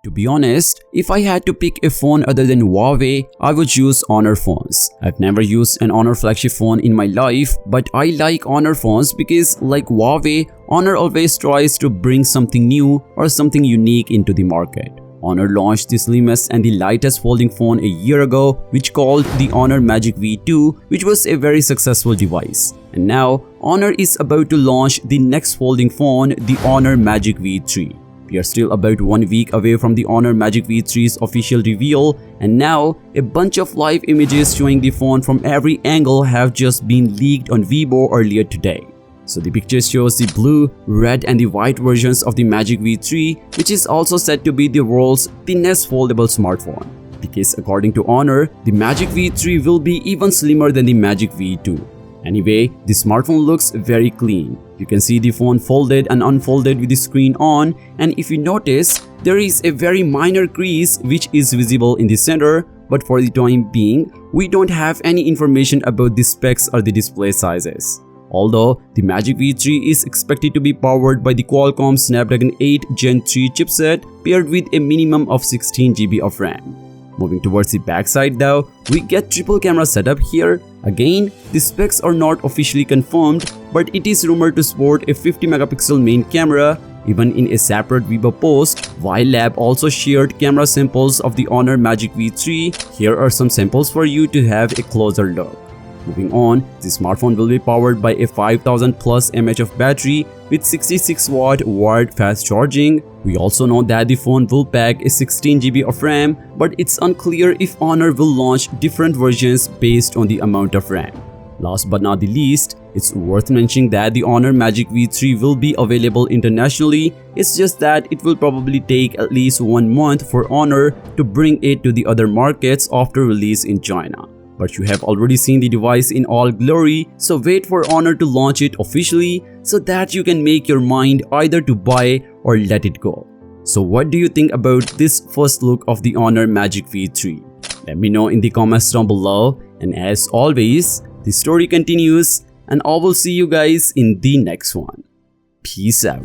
To be honest, if I had to pick a phone other than Huawei, I would choose Honor phones. I've never used an Honor flagship phone in my life, but I like Honor phones because, like Huawei, Honor always tries to bring something new or something unique into the market. Honor launched the slimmest and the lightest folding phone a year ago, which called the Honor Magic V2, which was a very successful device. And now, Honor is about to launch the next folding phone, the Honor Magic V3. We are still about 1 week away from the Honor Magic V3's official reveal, and now a bunch of live images showing the phone from every angle have just been leaked on Weibo earlier today. So the picture shows the blue, red and the white versions of the Magic V3, which is also said to be the world's thinnest foldable smartphone. Because according to Honor, the Magic V3 will be even slimmer than the Magic V2. Anyway, the smartphone looks very clean. You can see the phone folded and unfolded with the screen on, and if you notice, there is a very minor crease which is visible in the center, but for the time being, we don't have any information about the specs or the display sizes. Although, the Magic V3 is expected to be powered by the Qualcomm Snapdragon 8 Gen 3 chipset paired with a minimum of 16 GB of RAM. Moving towards the backside though, we get triple camera setup here. Again, the specs are not officially confirmed, but it is rumored to support a 50 megapixel main camera. Even in a separate Weibo post, Lab also shared camera samples of the Honor Magic V3. Here are some samples for you to have a closer look. Moving on, the smartphone will be powered by a 5000 plus mAh of battery with 66 watt wired fast charging. We also know that the phone will pack a 16 GB of RAM, but it's unclear if Honor will launch different versions based on the amount of RAM. Last but not the least, it's worth mentioning that the Honor Magic V3 will be available internationally. It's just that it will probably take at least 1 month for Honor to bring it to the other markets after release in China. But you have already seen the device in all glory, so wait for Honor to launch it officially so that you can make your mind either to buy or let it go. So what do you think about this first look of the Honor Magic V3? Let me know in the comments down below, and as always, the story continues and I will see you guys in the next one. Peace out.